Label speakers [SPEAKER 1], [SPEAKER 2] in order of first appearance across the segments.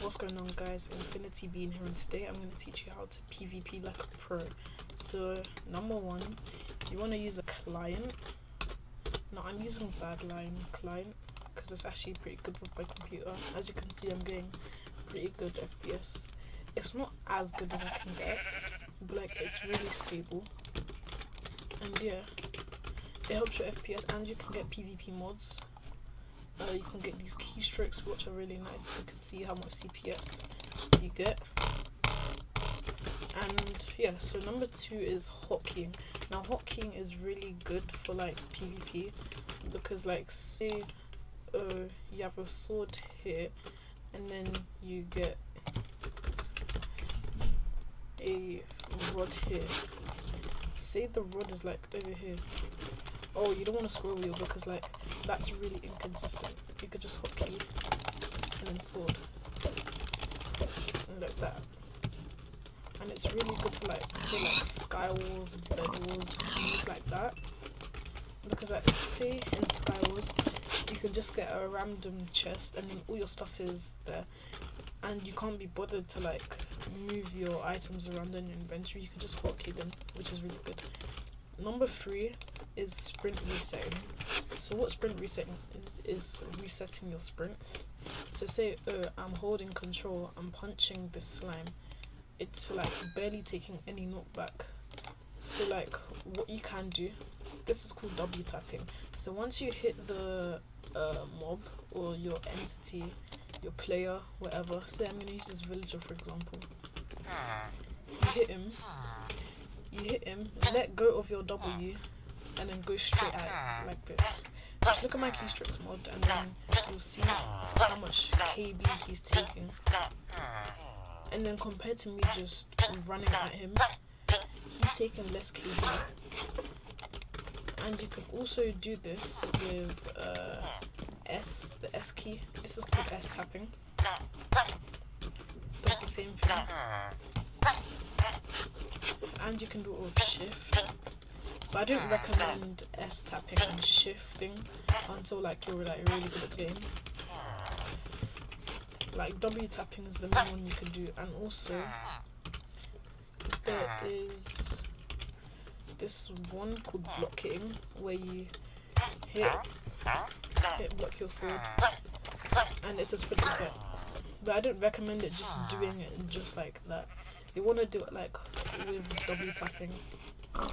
[SPEAKER 1] What's going on, guys? Infinity being here, and today I'm going to teach you how to PvP like a pro. So number one, you want to use a client. Now I'm using Badline client because it's actually pretty good with my computer. As you can see, I'm getting pretty good FPS. It's not as good as I can get, but like it's really stable. And yeah, it helps your FPS, and you can get PvP mods. You can get these keystrokes, which are really nice. You can see how much CPS you get. And yeah, so number two is hotkeying. Now hotkeying is really good for like PvP because like say you have a sword here and then you get a rod here. Say the rod is like over here. Oh, you don't want to scroll wheel because like that's really inconsistent. You could just hotkey and then sword and like that. And it's really good for like say like sky walls, bed walls, things like that. Because like say in sky walls you can just get a random chest and then all your stuff is there, and you can't be bothered to like move your items around in your inventory. You can just hotkey them, which is really good. Number three is sprint resetting. So what sprint resetting is resetting your sprint. So say I'm holding control, I'm punching this slime, it's like barely taking any knockback. So like what you can do, this is called W tapping. So once you hit the mob or your entity, your player, whatever, say I'm gonna use this villager for example, you hit him, let go of your W, and then go straight at it like this. Just look at my keystrokes mod, and then you'll see how much KB he's taking. And then compared to me just running at him, he's taking less KB. And you can also do this with the S key. This is called S tapping. Does the same thing. And you can do it with shift. But I don't recommend S tapping and shifting until like you're like really good at the game. Like W tapping is the main one you can do, and also there is this one called blocking where you hit block your sword and it says full reset. But I don't recommend it just doing it just like that. You want to do it like with W tapping or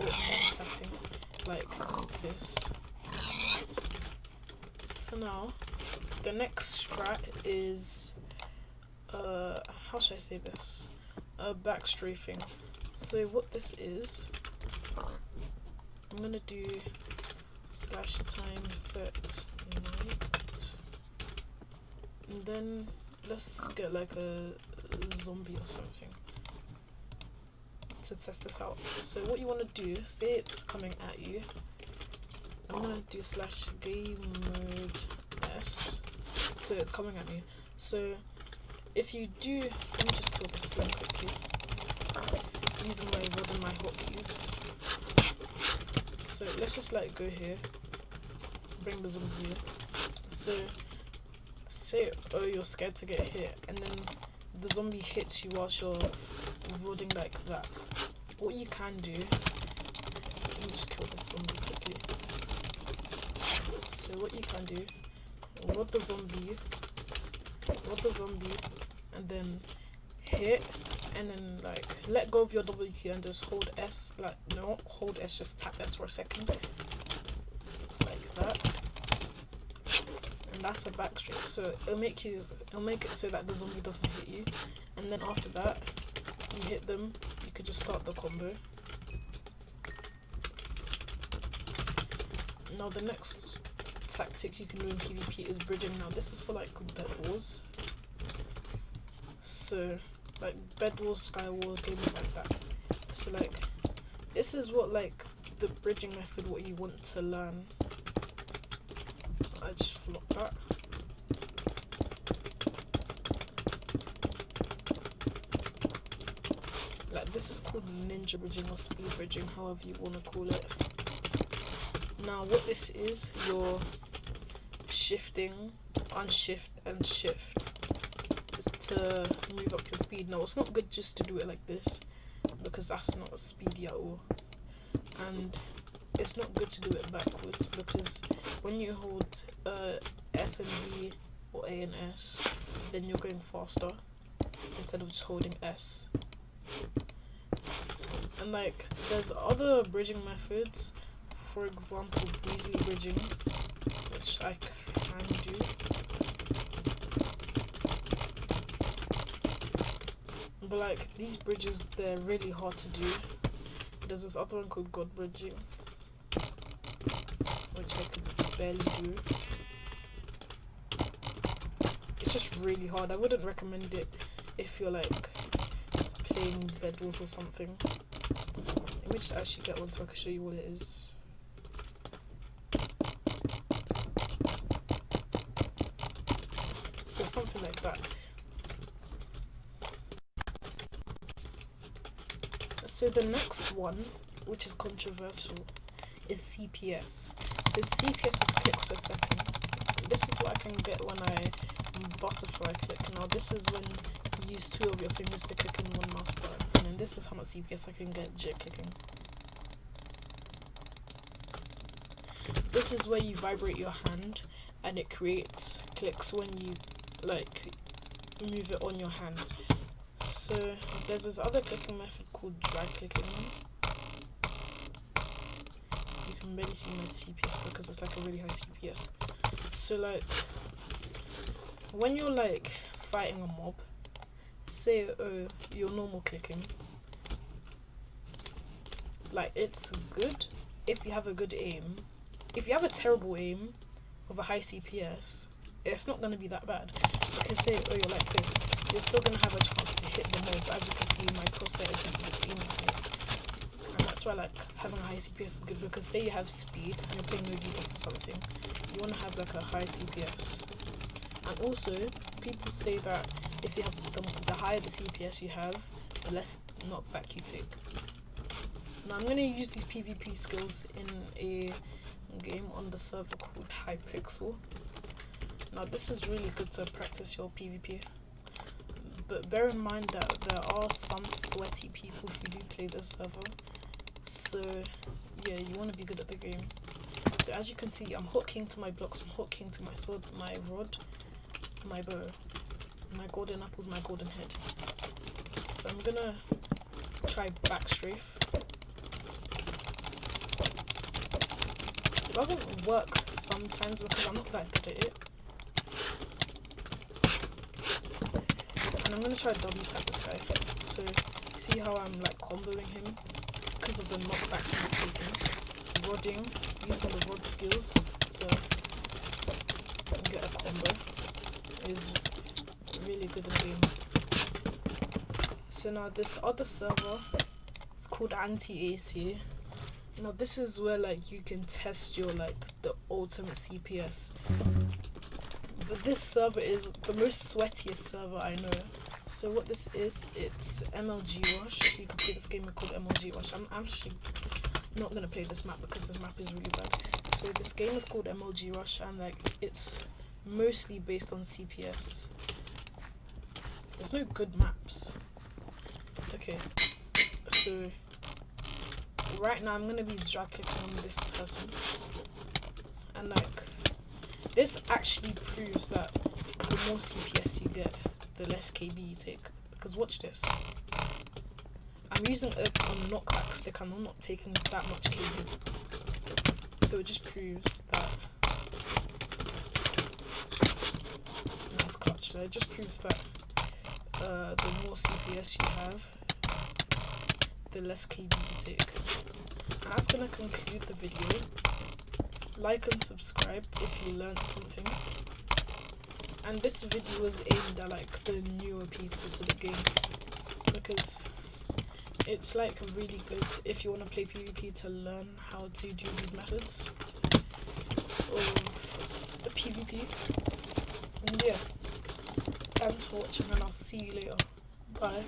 [SPEAKER 1] S tapping, like this. So now the next strat is how should I say this? Back strafing. So what this is, I'm gonna do /time set night, and then let's get like a zombie or something to test this out. So what you want to do, say it's coming at you, I'm gonna do /game mode s, so it's coming at me. So if you do, let me just kill this slime quickly using my rod and my hotkeys. So let's just like go here, bring the zombie here. So say you're scared to get hit, and then the zombie hits you whilst you're rodding like that. What you can do, let me just kill this zombie quickly. So what you can do, rod the zombie, and then hit, and then like let go of your W key and just hold S, like no, hold S, just tap S for a second, like that. And that's a backstrap. So it'll make it so that the zombie doesn't hit you. And then after that, you hit them, you could just start the combo. Now the next tactic you can do in PvP is bridging. Now this is for like bed wars. So like bed wars, sky wars, games like that. So like this is what like the bridging method, what you want to learn. I just flopped that. Like this is called ninja bridging or speed bridging, however you want to call it. Now what this is, you're shifting, unshift and shift. It's to move up your speed. Now it's not good just to do it like this, because that's not speedy at all, and it's not good to do it backwards, because when you hold S and B or A and S, then you're going faster instead of just holding S. And like, there's other bridging methods, for example breezily bridging, which I can do. But like, these bridges, they're really hard to do. There's this other one called God bridging, which I could barely do. It's just really hard. I wouldn't recommend it if you're like playing Bed Wars or something. Let me just actually get one so I can show you what it is. So something like that. So the next one, which is controversial, is CPS. So CPS is clicks per second. This is what I can get when I butterfly click. Now this is when you use 2 of your fingers to click in one mouse button. And then this is how much CPS I can get jet clicking. This is where you vibrate your hand and it creates clicks when you like move it on your hand. So there's this other clicking method called drag clicking. You can barely see my CPS because it's like a really high CPS. So like, when you're like fighting a mob, say you're normal clicking, like it's good if you have a good aim. If you have a terrible aim with a high CPS, it's not going to be that bad, because say you're like this, you're still going to have a chance to hit the mob. As you can see, my crosshair is aiming at it, and that's why like having a high CPS is good, because say you have speed and you're playing no debuff or something, you want to have like a high CPS. And also, people say that if you have the higher the CPS you have, the less knockback you take. Now I'm going to use these PvP skills in a game on the server called Hypixel. Now this is really good to practice your PvP, but bear in mind that there are some sweaty people who do play this server, so yeah, you want to be good at the game. So as you can see, I'm hooking to my blocks, I'm hooking to my sword, my rod, my bow, my golden apples, my golden head. So I'm gonna try back strafe. It doesn't work sometimes because I'm not that good at it. And I'm gonna try double tap this guy. So see how I'm like comboing him because of the knockback he's taking. Rodding, using the rod skills to get a combo is really good in the game. So now this other server is called anti-AC. Now this is where like you can test your like the ultimate CPS. But this server is the most sweatiest server I know. So what this is, it's MLG Rush. You can play this game called MLG Rush. I'm actually not gonna play this map because this map is really bad. So this game is called MLG Rush, and like it's mostly based on CPS. There's no good maps. Okay, so right now I'm gonna be drag clicking on this person, and like this actually proves that the more CPS you get, the less KB you take. Because watch this. I'm using a knockback stick and I'm not taking that much KB. So it just proves that. That's clutch. So it just proves that the more CPS you have, the less KB you take. And that's gonna conclude the video. Like and subscribe if you learned something. And this video was aimed at like the newer people to the game, because it's like really good if you want to play PvP to learn how to do these methods of the PvP. And yeah, thanks for watching and I'll see you later. Bye.